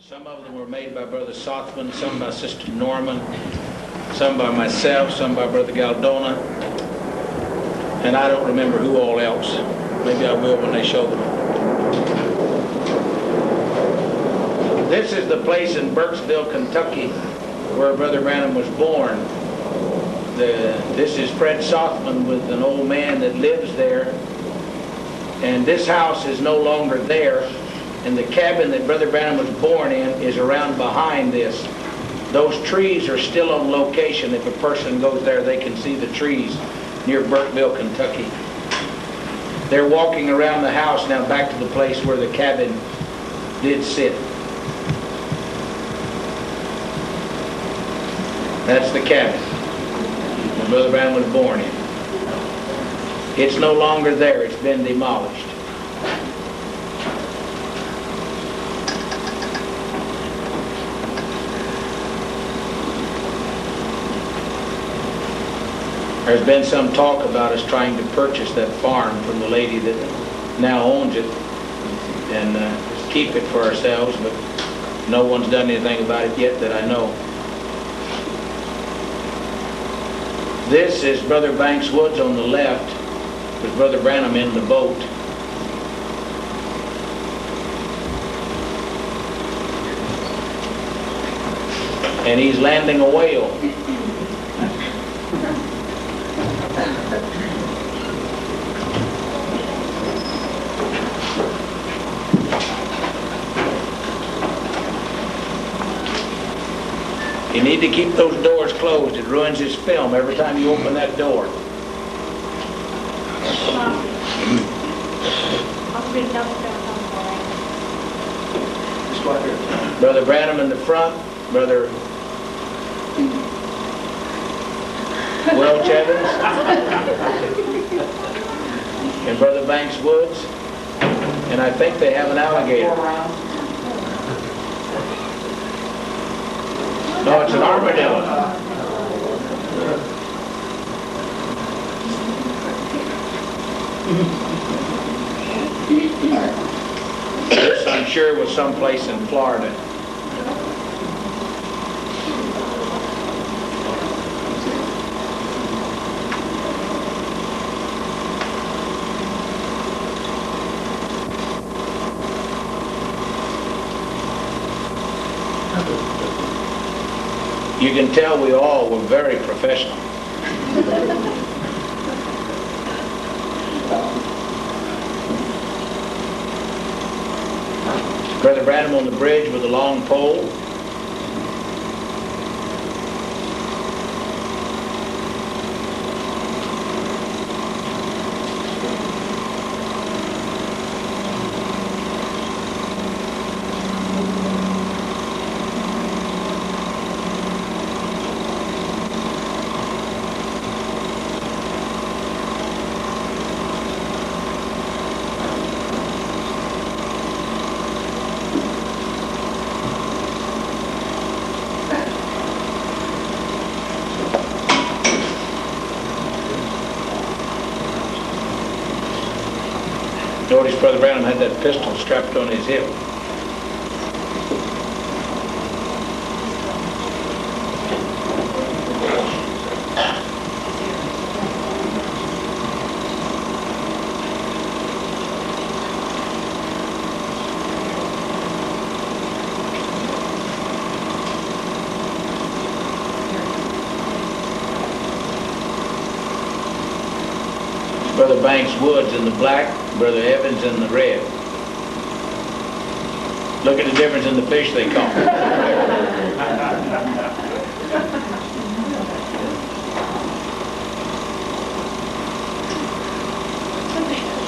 Some of them were made by Brother Sothman, some by Sister Norman, some by myself, some by Brother Galdona, and I don't remember who all else. Maybe I will when they show them. This is the place in Burkesville, Kentucky, where Brother Branham was born. This is Fred Sothman with an old man that lives there, and this house is no longer there, and the cabin that Brother Branham was born in is around behind this. Those trees are still on location. If a person goes there, they can see the trees near Burkesville, Kentucky. They're walking around the house now back to the place where the cabin did sit. That's the cabin that Brother Branham was born in. It's no longer there. It's been demolished. There's been some talk about us trying to purchase that farm from the lady that now owns it and keep it for ourselves, but no one's done anything about it yet that I know. This is Brother Banks Woods on the left, with Brother Branham in the boat. And he's landing a whale. You need to keep those doors closed. It ruins his film every time you open that door. Brother Branham in the front, Brother Welch Evans, and Brother Banks Woods, and I think they have an alligator. No, it's an armadillo. This, I'm sure, was someplace in Florida. You can tell we all were very professional. Brother Branham on the bridge with a long pole. Notice Brother Branham had that pistol strapped on his hip. Brother Banks Woods in the black, Brother Evans in the red. Look at the difference in the fish they caught.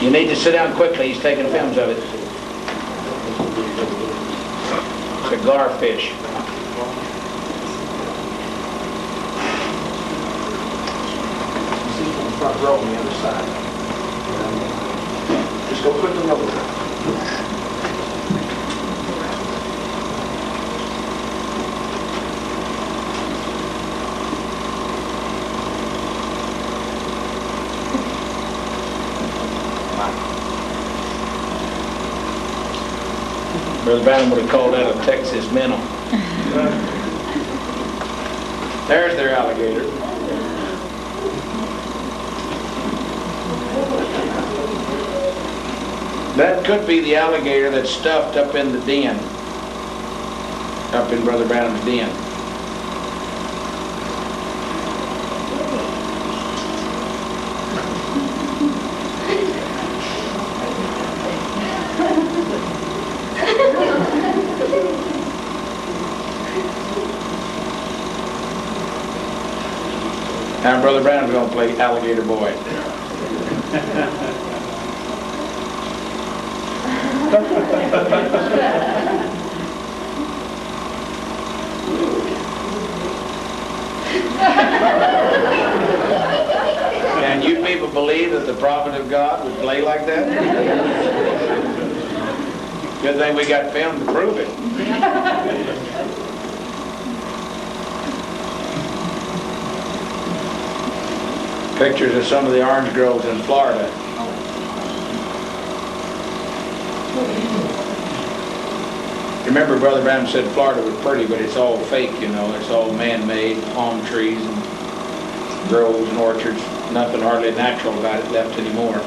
You need to sit down quickly. He's taking films of it. It's a garfish. Front row on the other side. Just go quickly over there. Brother Branham would have called that a Texas minnow. There's their alligator. That could be the alligator that's stuffed up in the den, up in Brother Branham's den. Now Brother Branham's going to play alligator boy. Can you people believe that the prophet of God would play like that? Good thing we got film to prove it. Pictures of some of the orange groves in Florida. Remember, Brother Branham said Florida was pretty, but it's all fake, you know. It's all man-made, palm trees and groves and orchards. Nothing hardly natural about it left anymore.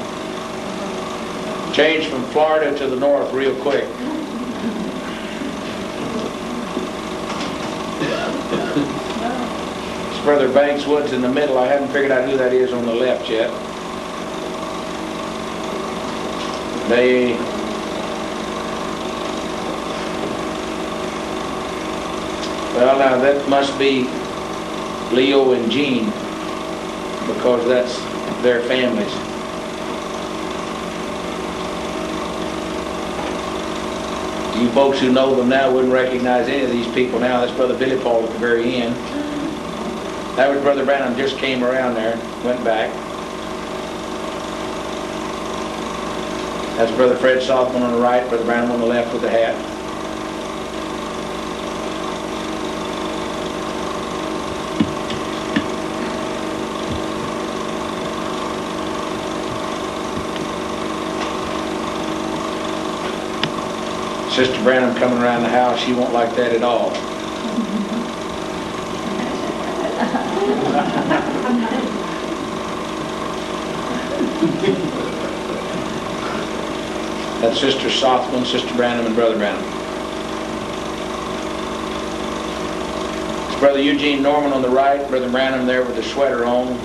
Changed from Florida to the north real quick. It's Brother Banks Woods in the middle. I haven't figured out who that is on the left yet. Well, now that must be Leo and Jean, because that's their families. You folks who know them now wouldn't recognize any of these people now. That's Brother Billy Paul at the very end. That was Brother Branham, just came around there, went back. That's Brother Fred Sothman on the right, Brother Branham on the left with the hat. Sister Branham coming around the house, she won't like that at all. That's Sister Sothman, Sister Branham, and Brother Branham. It's Brother Eugene Norman on the right, Brother Branham there with the sweater on,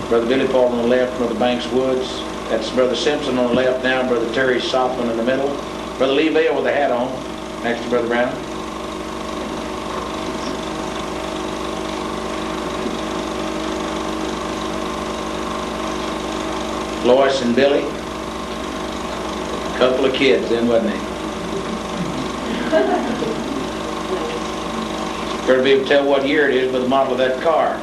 Brother Billy Paul on the left, Brother Banks Woods. That's Brother Simpson on the left now, Brother Terry Sothman in the middle, Brother Lee Vale with the hat on, next to Brother Branham. Lois and Billy. Couple of kids then, wasn't he? Better be able to tell what year it is by the model of that car.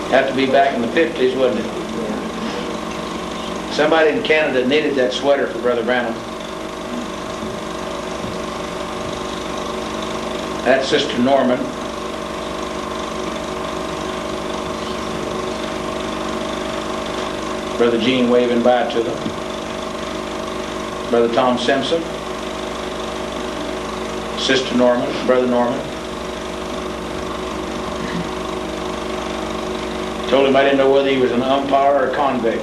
Had to be back in the 50s, wouldn't it? Somebody in Canada knitted that sweater for Brother Branham. That's Sister Norman. Brother Gene waving bye to them. Brother Tom Simpson. Sister Norman, Brother Norman. Told him I didn't know whether he was an umpire or a convict.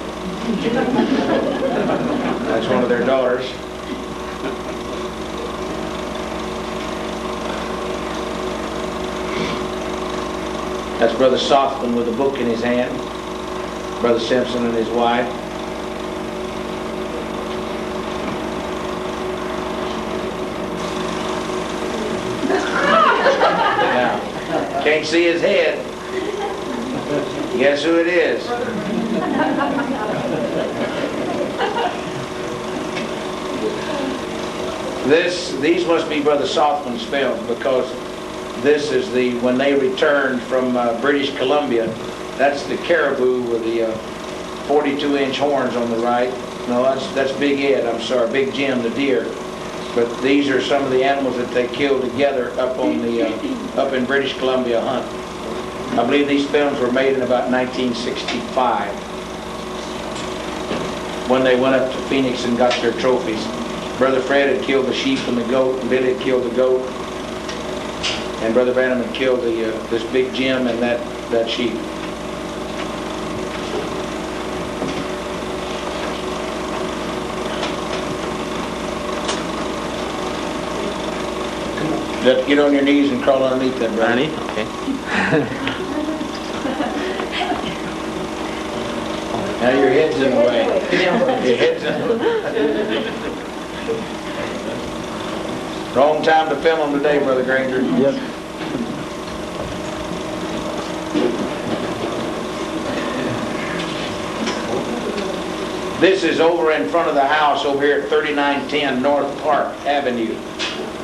That's one of their daughters. That's Brother Sothman with a book in his hand. Brother Simpson and his wife. Now, can't see his head. Guess who it is? These must be Brother Sothman's films, because this is when they returned from British Columbia. That's the caribou with the 42-inch horns on the right. No, that's Big Ed, I'm sorry, Big Jim, the deer. But these are some of the animals that they killed together up in British Columbia hunt. I believe these films were made in about 1965. when they went up to Phoenix and got their trophies. Brother Fred had killed the sheep and the goat, and Billy had killed the goat, and Brother Branham had killed this big Jim and that sheep. You have to get on your knees and crawl underneath that, brother. Underneath? Okay. Now your head's in the way. Your head's in the way. Wrong time to film them today, Brother Granger. Yep. This is over in front of the house over here at 3910 North Park Avenue.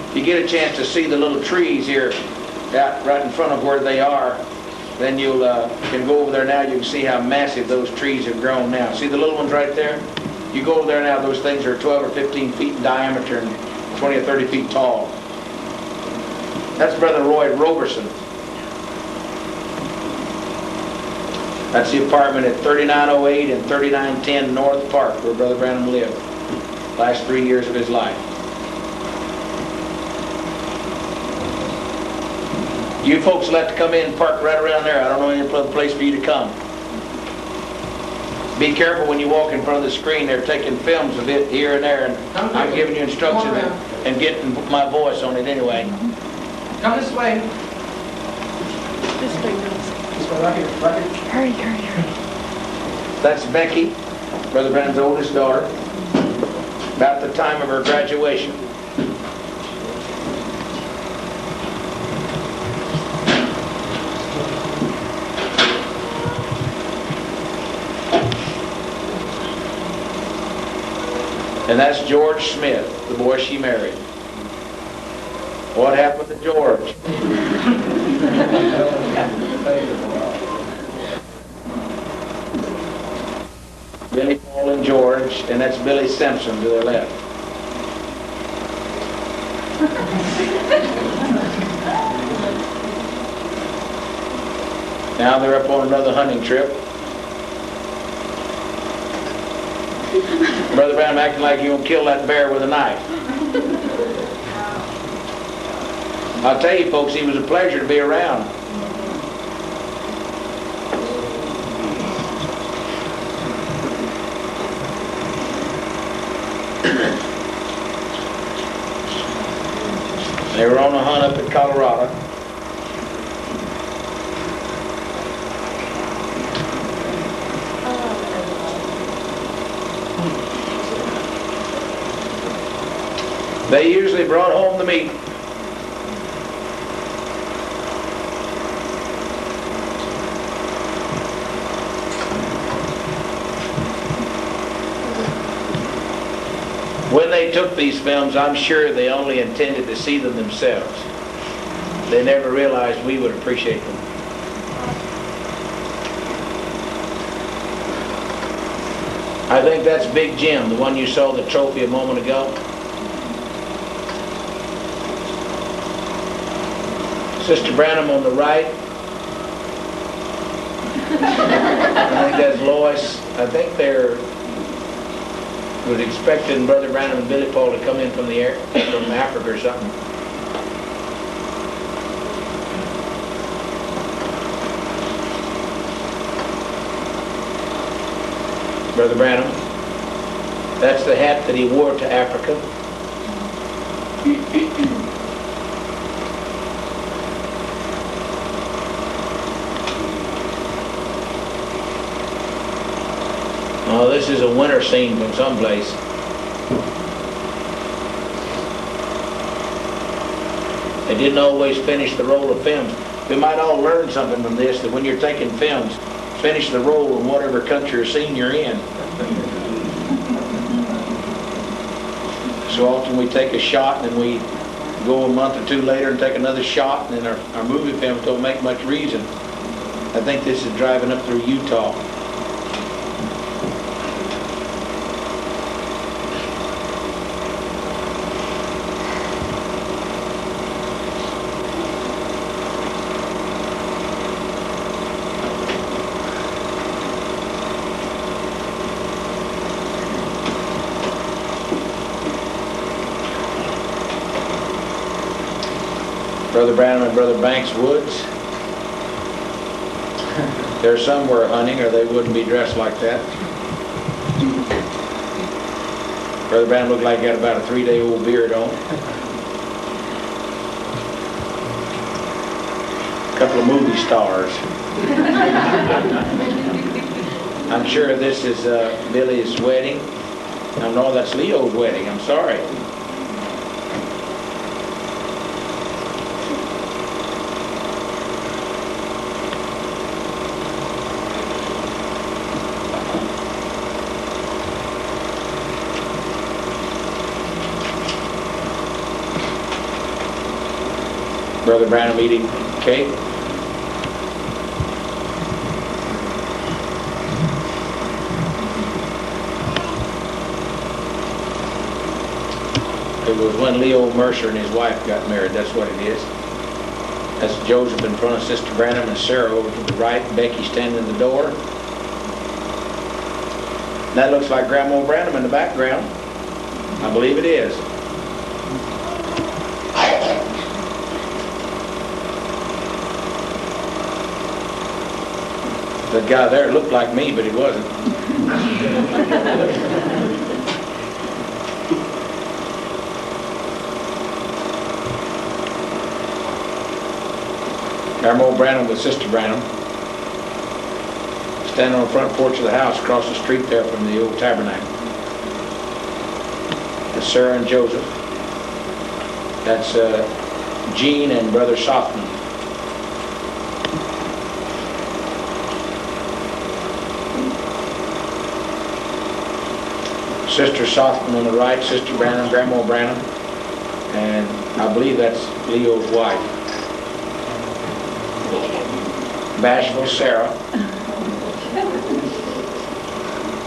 If you get a chance to see the little trees here out right in front of where they are, then you can go over there now. You can see how massive those trees have grown now. See the little ones right there? You go over there now, those things are 12 or 15 feet in diameter and 20 or 30 feet tall. That's Brother Roy Roberson. That's the apartment at 3908 and 3910 North Park where Brother Branham lived last 3 years of his life. You folks will have to come in and park right around there. I don't know any other place for you to come. Be careful when you walk in front of the screen. They're taking films of it here and there, and I'm giving you instructions and getting my voice on it anyway. Come this way. This way, girls. This way, right here, right here. Hurry, hurry, hurry. That's Becky, Brother Branham's oldest daughter, about the time of her graduation. And that's George Smith, the boy she married. What happened to George? Billy, Paul, and George, and that's Billy Simpson to their left. Now they're up on another hunting trip. Brother Branham acting like you won't kill that bear with a knife. I'll tell you folks, he was a pleasure to be around. They were on a hunt up in Colorado. They usually brought home the meat. When they took these films, I'm sure they only intended to see them themselves. They never realized we would appreciate them. I think that's Big Jim, the one you saw the trophy a moment ago. Sister Branham on the right. I think that's Lois. I think they're was expecting Brother Branham and Billy Paul to come in from the air, from Africa or something. Brother Branham. That's the hat that he wore to Africa. Oh, this is a winter scene from someplace. They didn't always finish the roll of films. We might all learn something from this, that when you're taking films, finish the roll in whatever country or scene you're in. So often we take a shot and then we go a month or two later and take another shot, and then our movie films don't make much reason. I think this is driving up through Utah. Brother Branham and Brother Banks Woods. They're somewhere hunting or they wouldn't be dressed like that. Brother Branham looked like he had about a 3-day-old beard on. A couple of movie stars. I'm sure this is Billy's wedding. No, that's Leo's wedding. I'm sorry. Brother Branham eating cake. It was when Leo Mercer and his wife got married. That's what it is. That's Joseph in front of Sister Branham and Sarah over to the right. Becky standing in the door. That looks like Grandma Branham in the background. I believe it is. The guy there looked like me, but he wasn't. Grandma Branham with Sister Branham, standing on the front porch of the house across the street there from the old tabernacle. That's Sarah and Joseph. That's Jean and Brother Softman. Sister Softman on the right, Sister Branham, Grandma Branham, and I believe that's Leo's wife. Bashful Sarah,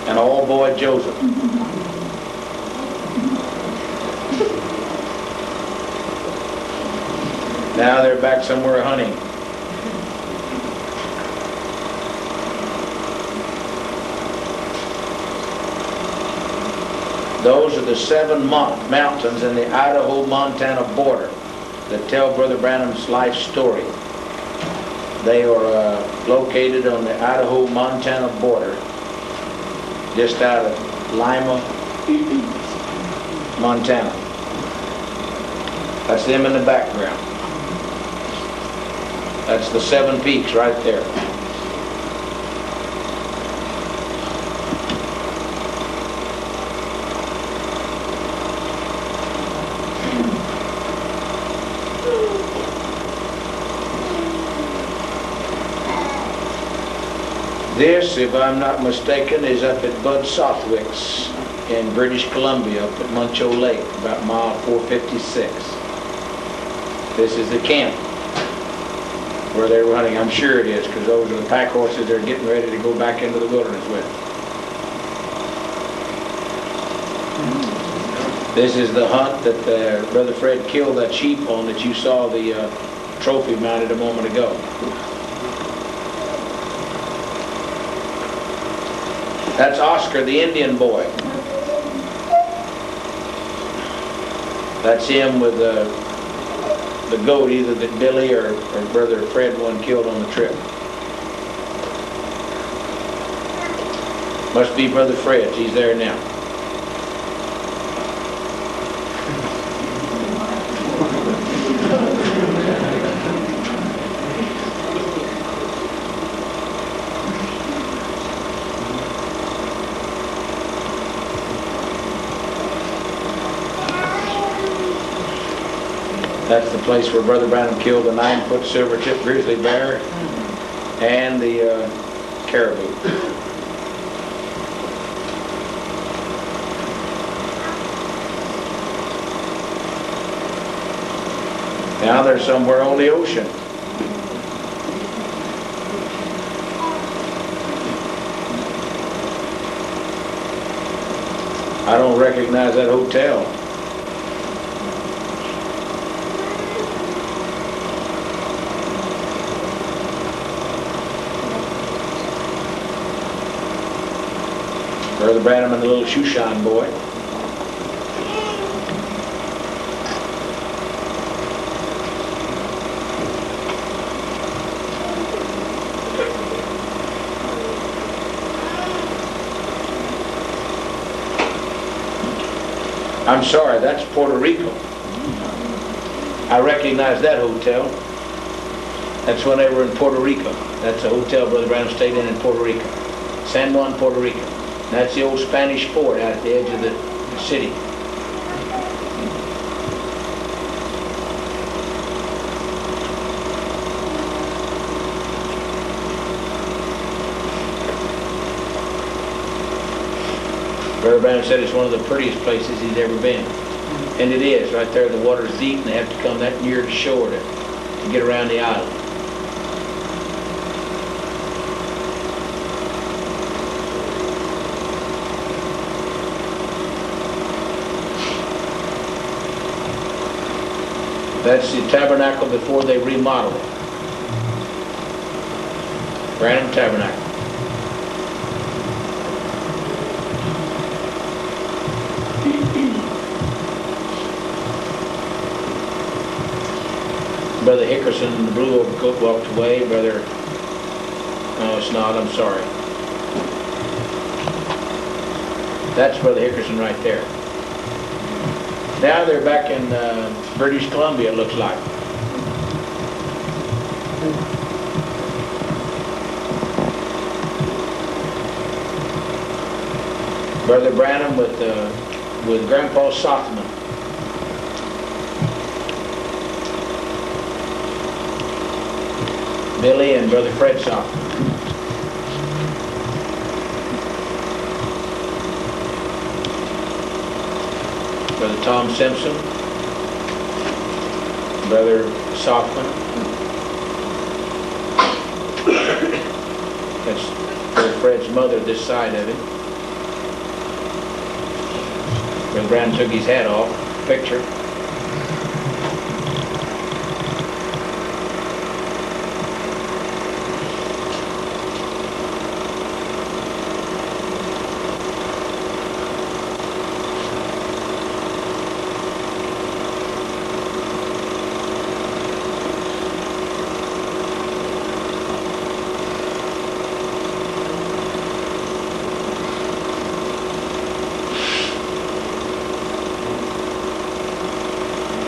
and all boy Joseph. Now they're back somewhere hunting. Those are the 7 mountains in the Idaho-Montana border that tell Brother Branham's life story. They are located on the Idaho-Montana border, just out of Lima, Montana. That's them in the background. That's the 7 peaks right there. This, if I'm not mistaken, is up at Bud Southwick's in British Columbia, up at Muncho Lake, about mile 456. This is the camp where they're running. I'm sure it is, because those are the pack horses they're getting ready to go back into the wilderness with. This is the hunt that Brother Fred killed that sheep on that you saw the trophy mounted a moment ago. That's Oscar, the Indian boy. That's him with the goat, either that Billy or Brother Fred one killed on the trip. Must be Brother Fred. He's there now. That's the place where Brother Branham killed the 9-foot silver-tipped grizzly bear and the caribou. Now they're somewhere on the ocean. I don't recognize that hotel. Brother Branham and the little shoeshine boy. I'm sorry, that's Puerto Rico. I recognize that hotel. That's when they were in Puerto Rico. That's a hotel Brother Branham stayed in Puerto Rico. San Juan, Puerto Rico. And that's the old Spanish fort out at the edge of the city. Brother Branham said it's one of the prettiest places he's ever been. And it is. Right there, the water's deep, and they have to come that near the shore to get around the island. That's the tabernacle before they remodeled it. Branham Tabernacle. Brother Hickerson in the blue overcoat walked away. Brother, no, it's not. I'm sorry. That's Brother Hickerson right there. Now they're back in British Columbia, it looks like. Brother Branham with Grandpa Sothman. Billy and Brother Fred Sothman. Brother Tom Simpson, Brother Sothman. That's Brother Fred's mother this side of him. Brother Brown took his hat off. Picture.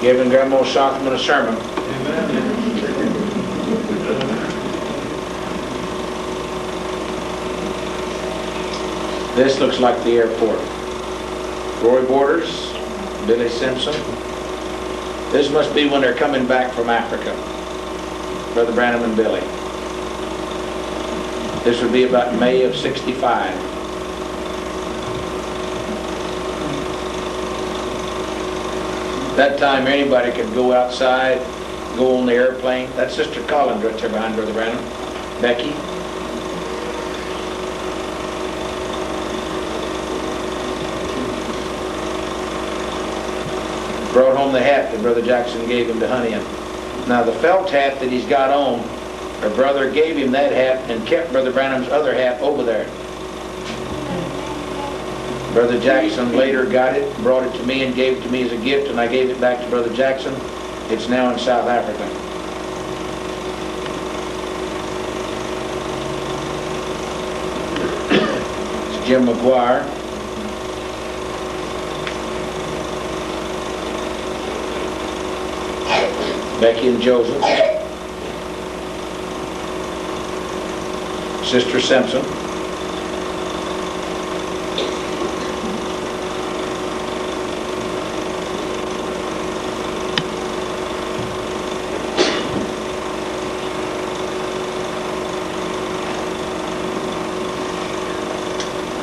Giving Grandma Sothman a sermon. This looks like the airport. Roy Borders, Billy Simpson. This must be when they're coming back from Africa. Brother Branham and Billy. This would be about May of '65. That time anybody could go outside, go on the airplane. That's Sister Collins right there behind Brother Branham. Becky. Brought home the hat that Brother Jackson gave him to honey him. Now the felt hat that he's got on, her brother gave him that hat and kept Brother Branham's other hat over there. Brother Jackson later got it, brought it to me and gave it to me as a gift, and I gave it back to Brother Jackson. It's now in South Africa. It's Jim McGuire. Becky and Joseph. Sister Simpson.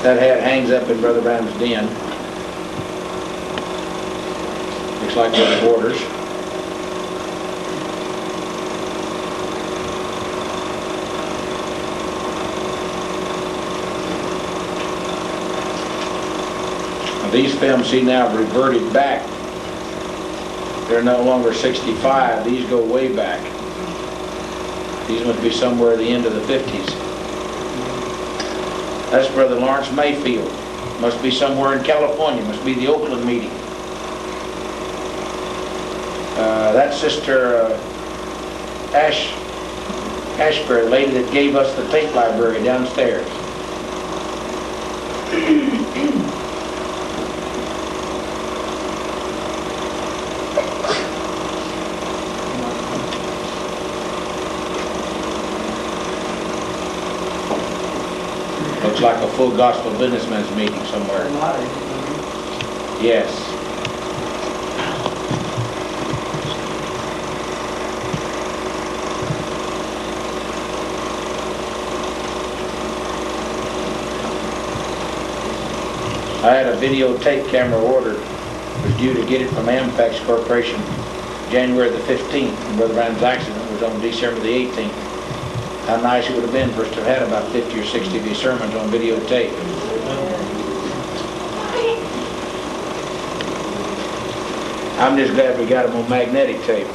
That hat hangs up in Brother Branham's den. Looks like Brother Borders. Now these films see now have reverted back. They're no longer 65. These go way back. These must be somewhere at the end of the 50s. That's Brother Lawrence Mayfield. Must be somewhere in California. Must be the Oakland meeting. That's Sister Ashbury, lady that gave us the tape library downstairs. Looks like a full gospel businessman's meeting somewhere. Yes. I had a videotape camera ordered. Was due to get it from Ampex Corporation January the 15th. And Brother Branham's accident was on December the 18th. How nice it would have been for us to have had about 50 or 60 of these sermons on videotape. I'm just glad we got them on magnetic tape.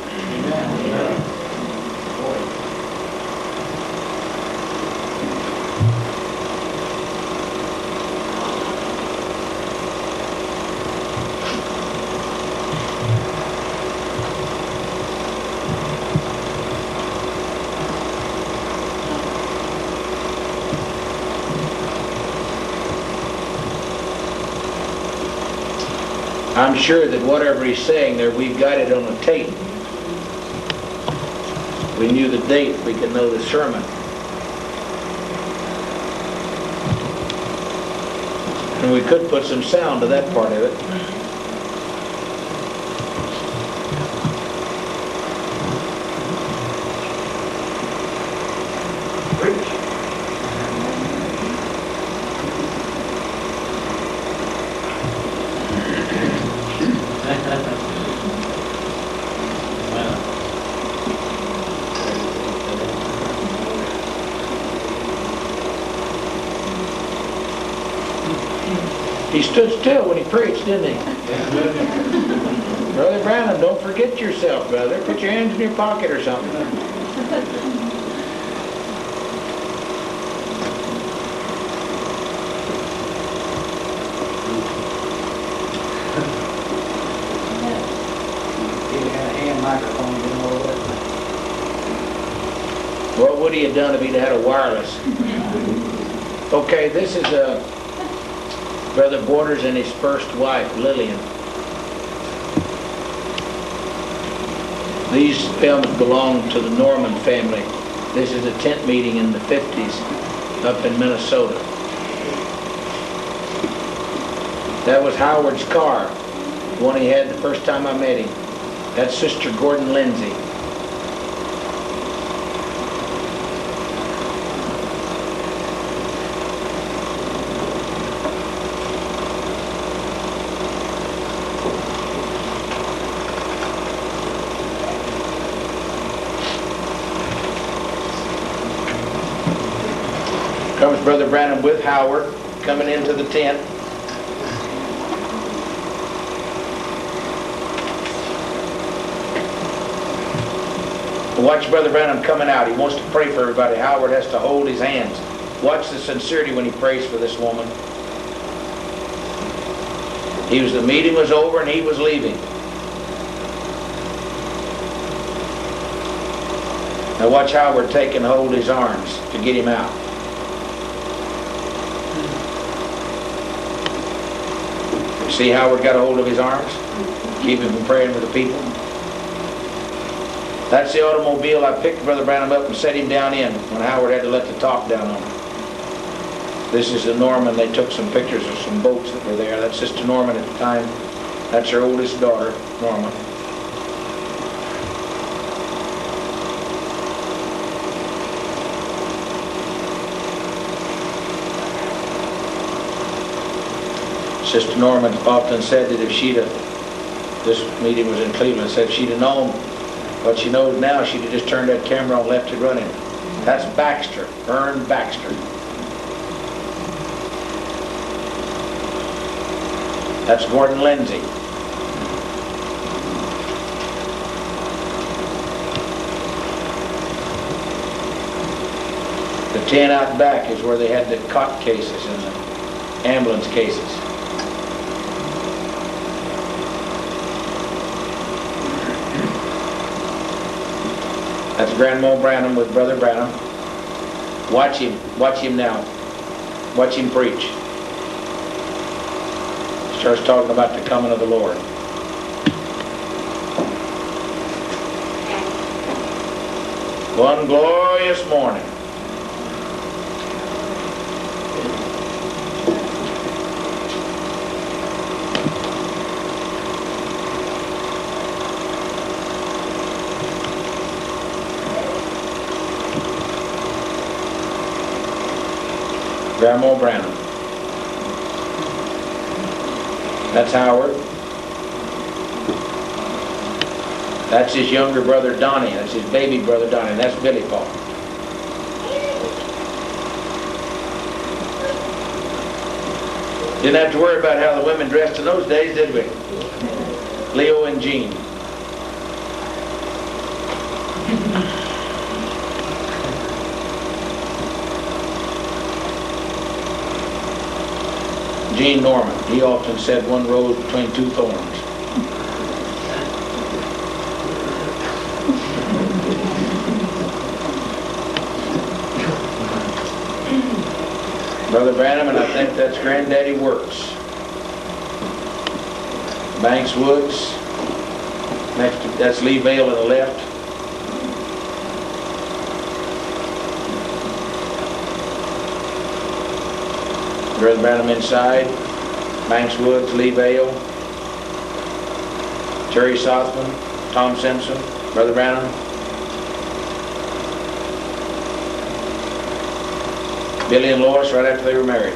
I'm sure that whatever he's saying there, we've got it on a tape. We knew the date, we could know the sermon. And we could put some sound to that part of it. He stood still when he preached, didn't he? Brother Branham, don't forget yourself, brother. Put your hands in your pocket or something. What would he have done if he'd had a wireless? Okay, this is Brother Borders and his first wife, Lillian. These films belong to the Norman family. This is a tent meeting in the 50s up in Minnesota. That was Howard's car, the one he had the first time I met him. That's Sister Gordon Lindsay. Comes Brother Branham with Howard, coming into the tent. Watch Brother Branham coming out. He wants to pray for everybody. Howard has to hold his hands. Watch the sincerity when he prays for this woman. The meeting was over and he was leaving. Now watch Howard take and hold his arms to get him out. See Howard got a hold of his arms? Keep him from praying for the people. That's the automobile I picked Brother Branham up and set him down in when Howard had to let the top down on him. This is the Norman. They took some pictures of some boats that were there. That's Sister Norman at the time. That's her oldest daughter, Norma. Sister Norman often said that if she'd have, this meeting was in Cleveland, said if she'd have known what she knows now, she'd have just turned that camera on, left it running. That's Baxter, Ern Baxter. That's Gordon Lindsay. The tent out back is where they had the cot cases and the ambulance cases. That's Grandma Branham with Brother Branham. Watch him now. Watch him preach. Starts talking about the coming of the Lord. One glorious morning. Grandma Branham. That's Howard. That's his younger brother Donnie. That's his baby brother Donnie. That's Billy Paul. Didn't have to worry about how the women dressed in those days, did we? Leo and Jean. Gene Norman. He often said one rose between two thorns. Brother Branham, and I think that's Granddaddy Works. Banks Woods. Next to, that's Lee Vale on the left. Brother Branham inside. Banks Woods, Lee Vale. Terry Southman, Tom Simpson, Brother Branham. Billy and Lois right after they were married.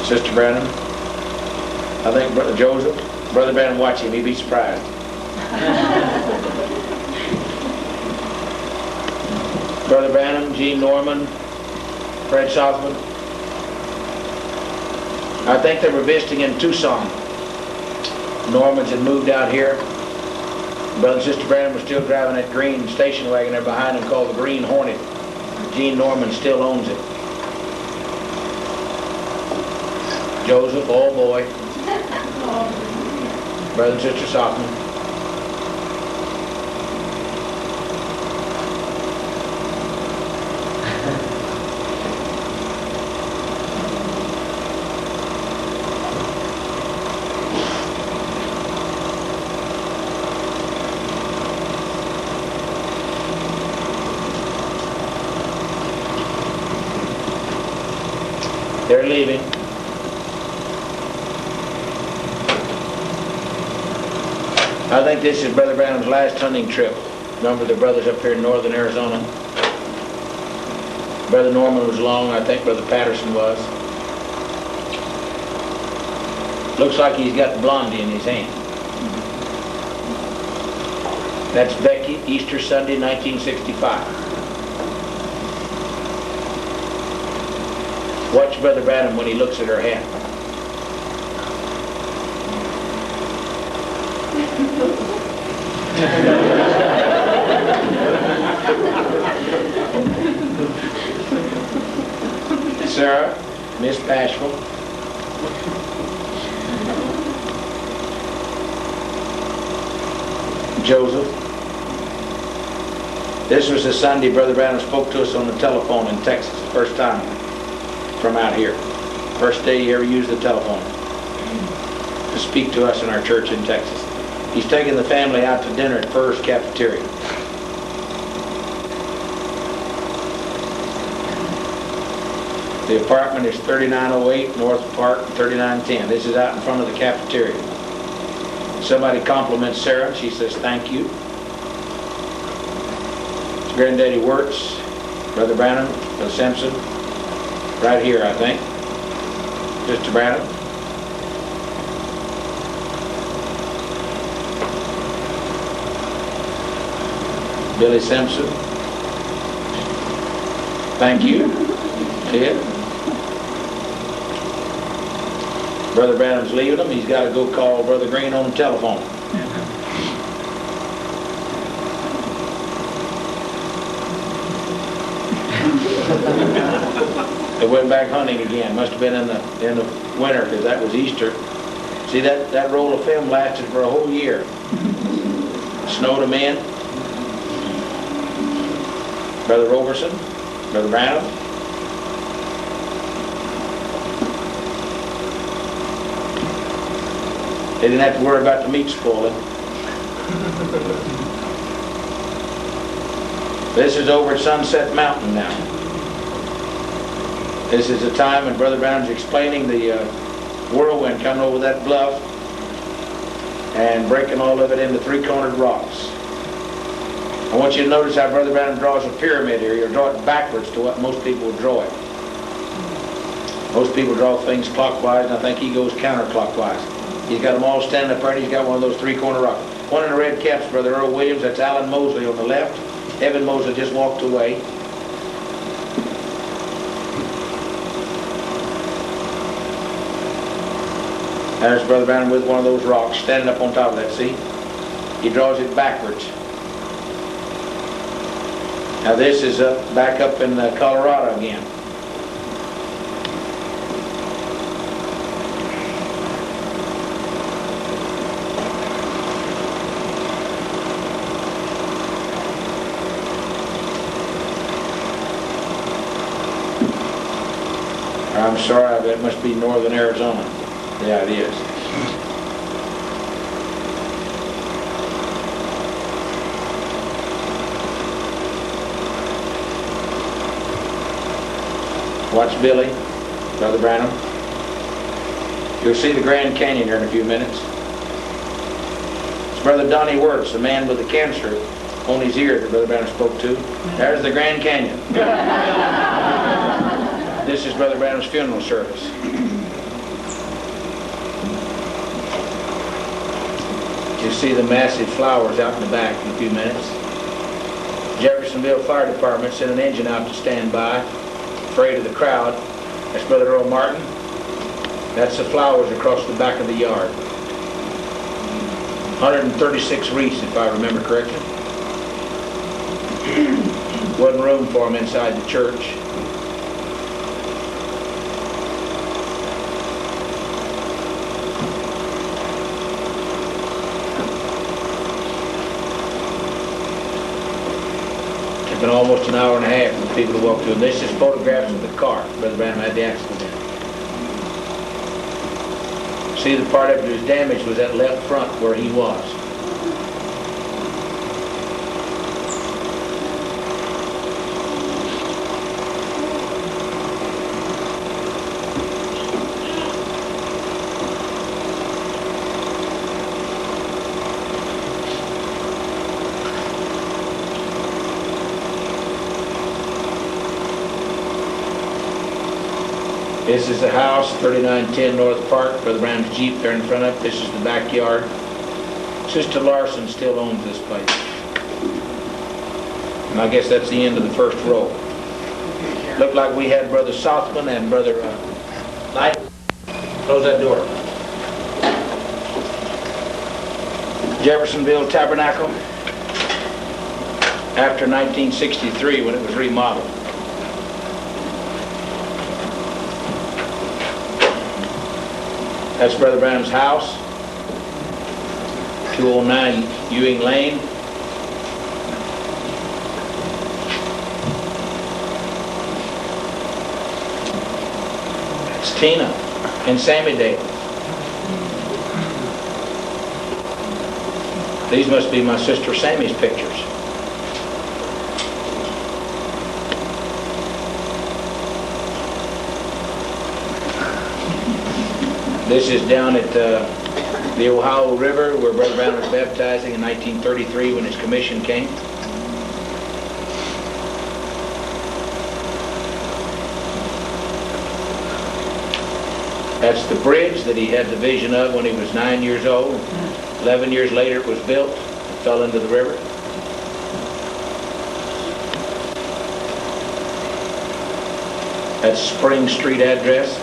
Sister Branham. I think Brother Joseph. Brother Branham, watch him. He'd be surprised. Brother Branham, Gene Norman, Fred Southman. I think they were visiting in Tucson. Normans had moved out here. Brother and Sister Branham was still driving that green station wagon there behind him called the Green Hornet. Gene Norman still owns it. Joseph, oh boy. Brother and Sister Southman. They're leaving. I think this is Brother Branham's last hunting trip. Remember the brothers up here in northern Arizona? Brother Norman was along, I think Brother Patterson was. Looks like he's got Blondie in his hand. That's Becky, Easter Sunday, 1965. Watch Brother Branham when he looks at her hat. Sarah, Miss Bashful. Joseph. This was the Sunday Brother Branham spoke to us on the telephone in Texas, the first time from out here. First day he ever used the telephone to speak to us in our church in Texas. He's taking the family out to dinner at Furr's Cafeteria. The apartment is 3908 North Park, 3910. This is out in front of the cafeteria. Somebody compliments Sarah. She says, thank you. It's Granddaddy Wirtz, Brother Branham, Brother Simpson. Right here, I think. Sister Branham. Billy Simpson. Thank you. Ted. Brother Branham's leaving him. He's got to go call Brother Green on the telephone. They went back hunting again. Must have been in the winter because that was Easter. See, that roll of film lasted for a whole year. Snowed them in. Brother Roberson, Brother Branham. They didn't have to worry about the meat spoiling. This is over at Sunset Mountain now. This is the time when Brother Branham's explaining the whirlwind coming over that bluff and breaking all of it into three-cornered rocks. I want you to notice how Brother Branham draws a pyramid here. He'll draw it backwards to what most people would draw it. Most people draw things clockwise, and I think he goes counterclockwise. He's got them all standing up there, and he's got one of those three-corner rocks. One in the red caps, Brother Earl Williams, that's Alan Mosley on the left. Evan Mosley just walked away. There's Brother Branham with one of those rocks, standing up on top of that, see? He draws it backwards. Now this is back up in Colorado again. I'm sorry, that must be northern Arizona. Yeah, it is. Watch Billy, Brother Branham. You'll see the Grand Canyon here in a few minutes. It's Brother Donnie Wirtz, the man with the cancer on his ear that Brother Branham spoke to. There's the Grand Canyon. This is Brother Branham's funeral service. You'll see the massive flowers out in the back in a few minutes. Jeffersonville Fire Department sent an engine out to stand by, afraid of the crowd. That's Brother Earl Martin. That's the flowers across the back of the yard. 136 wreaths, if I remember correctly. Wasn't room for them inside the church. It's been almost an hour and a half for people to walk through. And this is photographs of the car Brother Branham had the accident in. See, the part of it was damaged was that left front where he was. This is the house, 3910 North Park, Brother Branham's Jeep there in front of it. This is the backyard. Sister Larson still owns this place. And I guess that's the end of the first row. Looked like we had Brother Southman and Brother Knight. Close that door. Jeffersonville Tabernacle, after 1963 when it was remodeled. That's Brother Branham's house, 209 Ewing Lane. That's Tina and Sammy Dale. These must be my sister Sammy's pictures. This is down at the Ohio River where Brother Branham was baptizing in 1933 when his commission came. That's the bridge that he had the vision of when he was 9 years old. 11 years later it was built. It fell into the river. That's Spring Street address.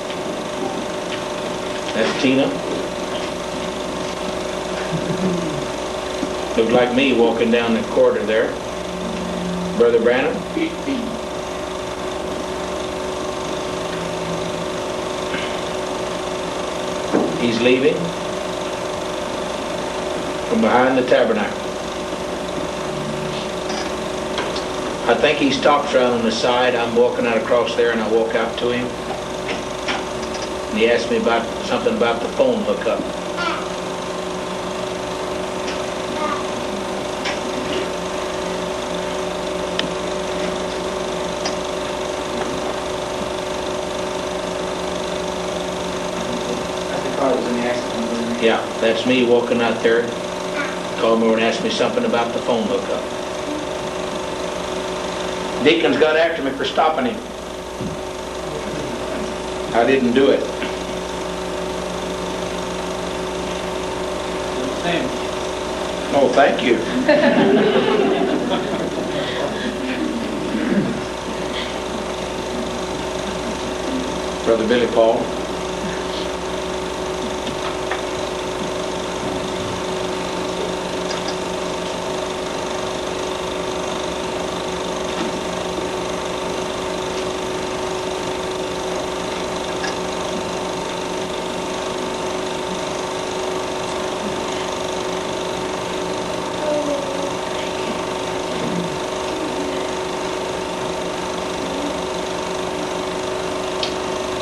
That's Tina. Looked like me walking down the corridor there. Brother Branham. He's leaving from behind the tabernacle. I think he stops right on the side. I'm walking out across there and I walk out to him. And he asked me about something about the phone hookup. Yeah, that's me walking out there. Called me over and asked me something about the phone hookup. Deacons got after me for stopping him. I didn't do it. Same. Oh, thank you. Brother Billy Paul.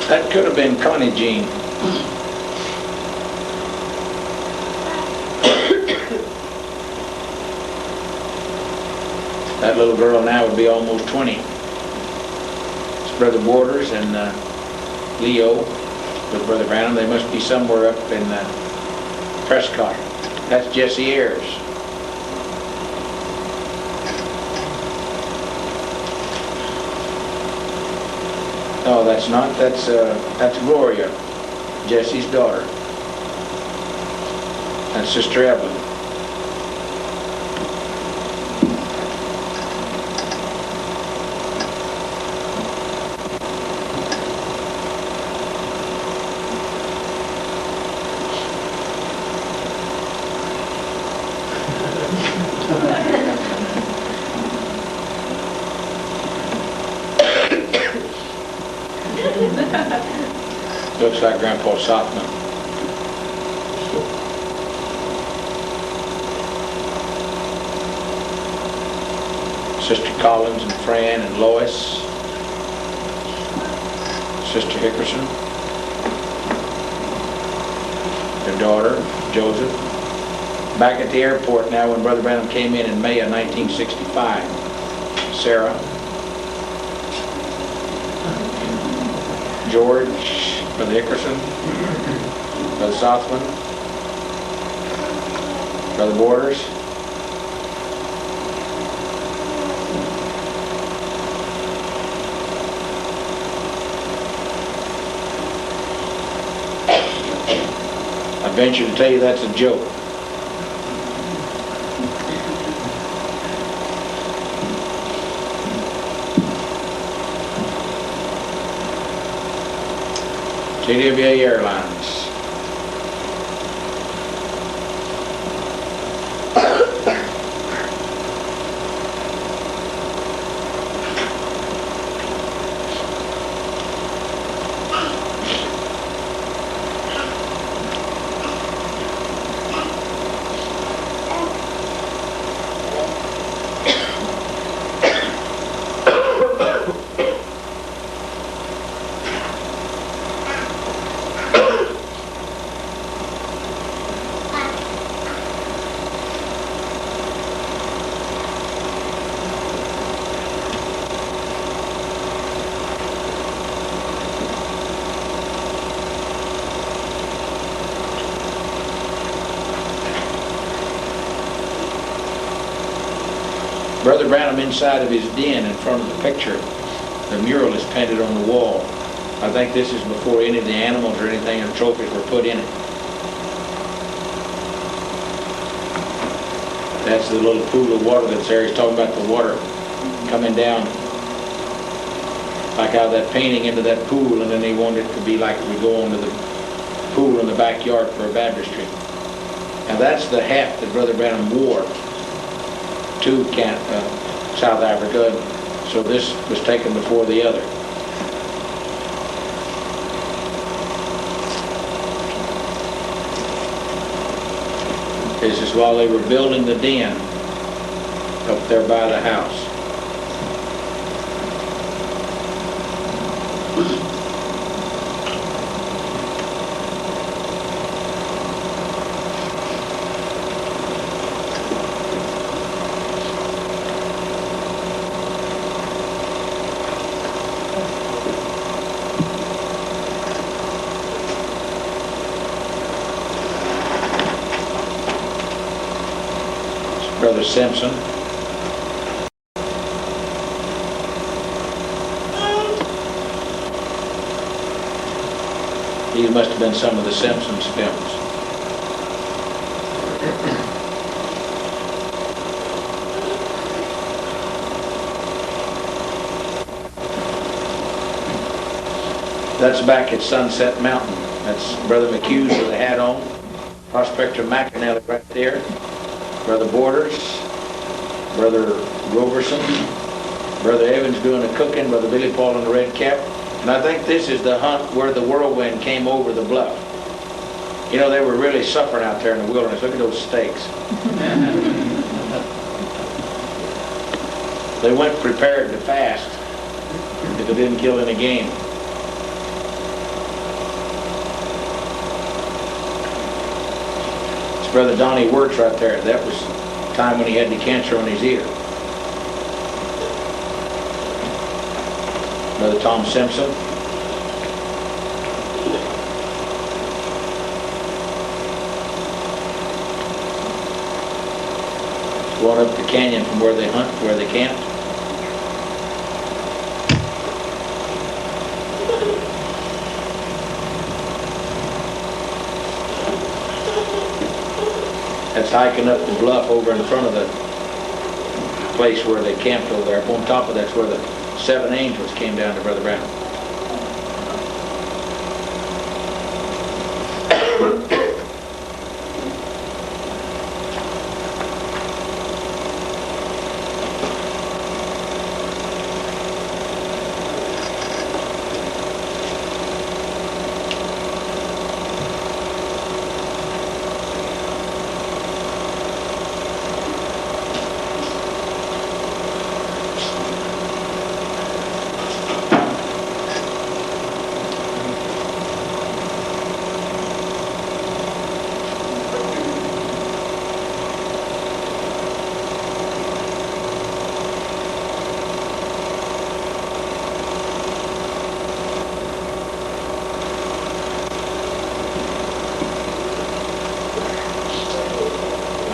That could have been Connie Jean. That little girl now would be almost 20. It's Brother Borders and Leo with Brother Branham. They must be somewhere up in Prescott. That's Jesse Ayers. No, that's not. That's Gloria, Jesse's daughter. That's Sister Evelyn. Looks like Grandpa Softman. Sister Collins and Fran and Lois. Sister Hickerson. Their daughter, Joseph. Back at the airport now when Brother Branham came in May of 1965. Sarah. George, Brother Hickerson, Brother Southman, Brother Borders, I venture to tell you that's a joke. TWA Airlines. Brother Branham inside of his den in front of the picture, the mural is painted on the wall. I think this is before any of the animals or anything or trophies were put in it. That's the little pool of water that's there. He's talking about the water coming down like out of that painting into that pool, and then he wanted it to be like we go into the pool in the backyard for a baptistry. Now that's the hat that Brother Branham wore to South Africa, so this was taken before the other. This is while they were building the den up there by the house. Brother Simpson. These must have been some of the Simpsons films. That's back at Sunset Mountain. That's Brother McHugh's with a hat on. Prospector McAnally right there. Brother Borders. Brother Roberson. Brother Evans doing the cooking. Brother Billy Paul in the red cap. And I think this is the hunt where the whirlwind came over the bluff. You know, they were really suffering out there in the wilderness. Look at those steaks. They went prepared to fast if it didn't kill any game. It's Brother Donnie Wirtz right there. That was the time when he had the cancer on his ear. Brother Tom Simpson. Going up the canyon from where they hunt, where they camped. That's hiking up the bluff over in front of the place where they camped over there. Up on top of that's where the 7 angels came down to Brother Branham.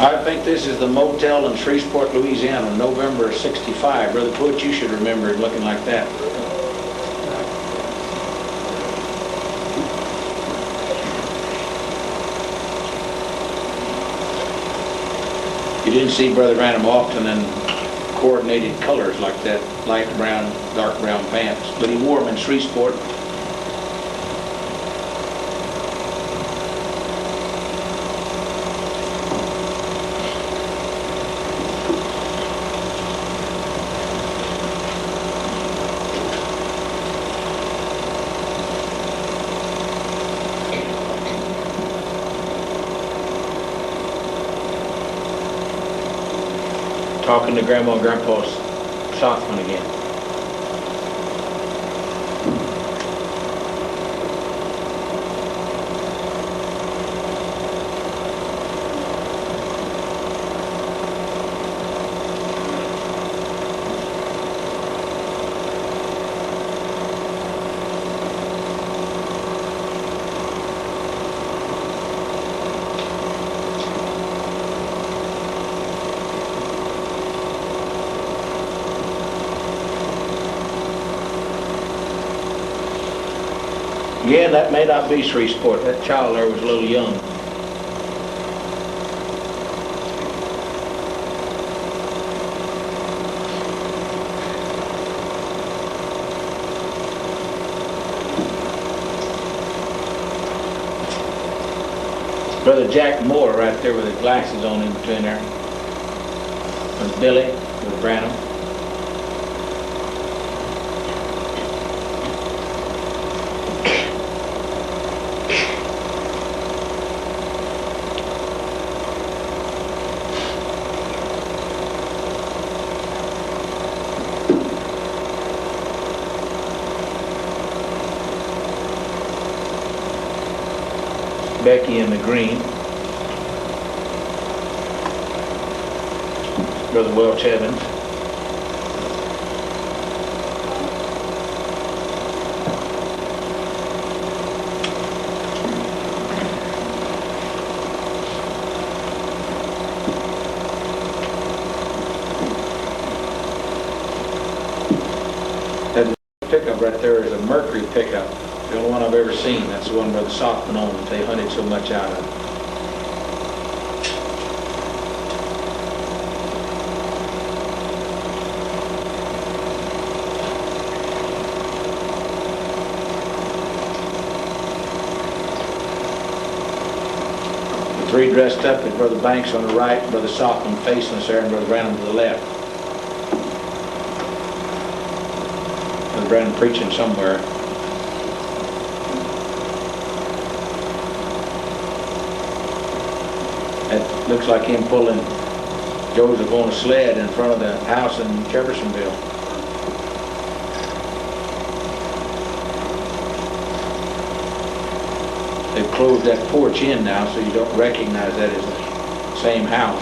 I think this is the motel in Shreveport, Louisiana, November of '65. Brother Pruitt, you should remember it looking like that. You didn't see Brother Branham often in coordinated colors like that, light brown, dark brown pants, but he wore them in Shreveport. Talking to Grandma and Grandpa's Sothman again. Yeah, that may not be Shreveport. That child there was a little young. Brother Jack Moore right there with his glasses on in between there. And Billy with Branham. Becky in the green. Brother Welch Evans. That pickup right there is a Mercury pickup. The only one I've ever seen. That's the one Brother Softman owned that they hunted so much out of. The three dressed up is Brother Banks on the right, Brother Softman facing us there, and Brother Branham to the left. Brother Branham preaching somewhere. It looks like him pulling Joseph on a sled in front of the house in Jeffersonville. They've closed that porch in now, so you don't recognize that as the same house.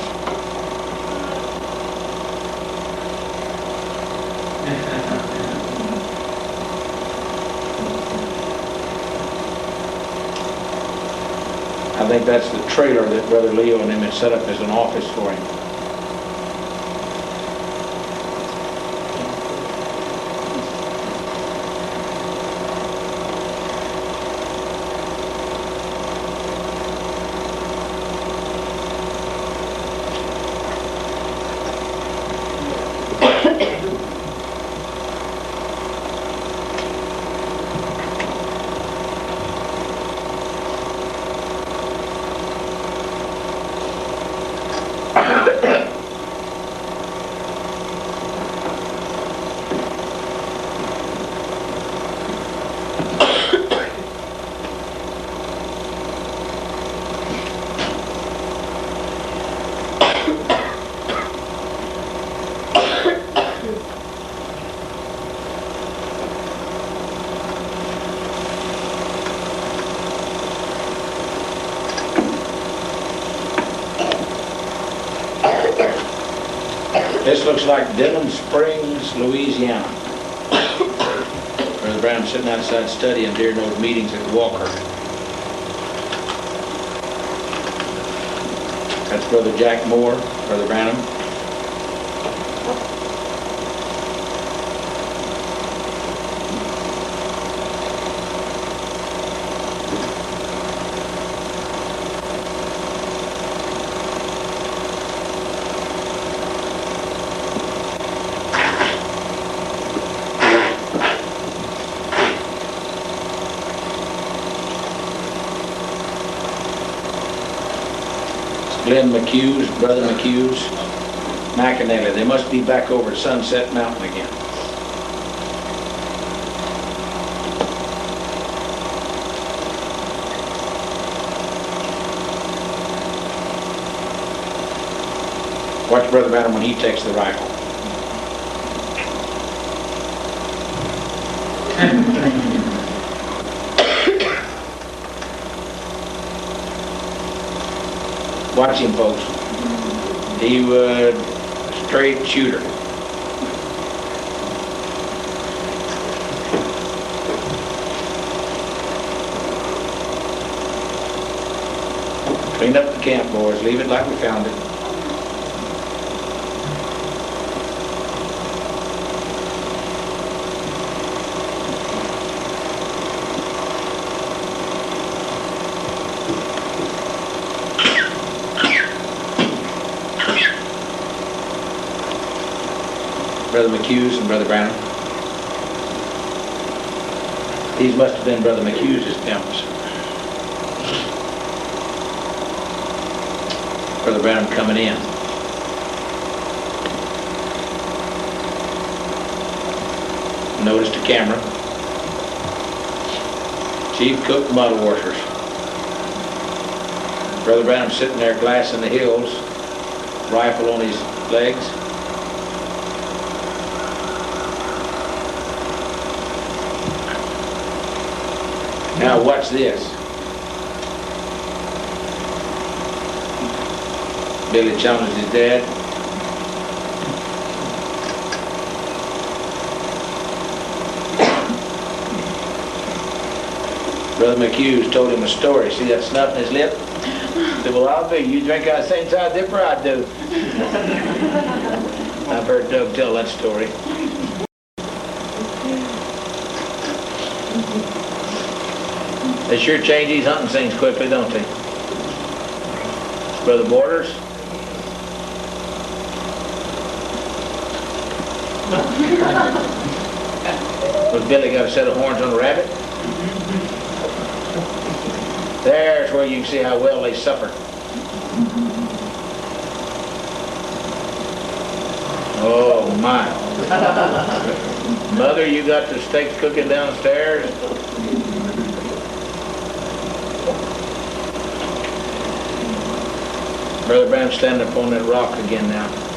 I think that's the trailer that Brother Leo and him had set up as an office for him. This looks like Denham Springs, Louisiana. Brother Branham sitting outside studying during those meetings at Walker. That's Brother Jack Moore, Brother Branham. Glenn McHugh's, Brother McHugh's, McAnally. They must be back over at Sunset Mountain again. Watch Brother Branham when he takes the rifle. Watch him, folks. He would straight shooter. Clean up the camp, boys. Leave it like we found it. Brother McHugh's and Brother Branham. These must have been Brother McHugh's pimps. Brother Branham coming in. Notice the camera. Chief Cook Model Washers. Brother Branham sitting there glassing the hills, rifle on his legs. Now watch this. Billy challenged his dad. Brother McHugh's told him a story. See that snuff in his lip? He said, well, I'll be. You drink out of the same side dipper I do. I've heard Doug tell that story. They sure change these hunting things quickly, don't they? Brother Borders? Was Billy got a set of horns on a rabbit? There's where you can see how well they suffer. Oh my. Mother, you got the steaks cooking downstairs? Brother Branham standing up on that rock again now.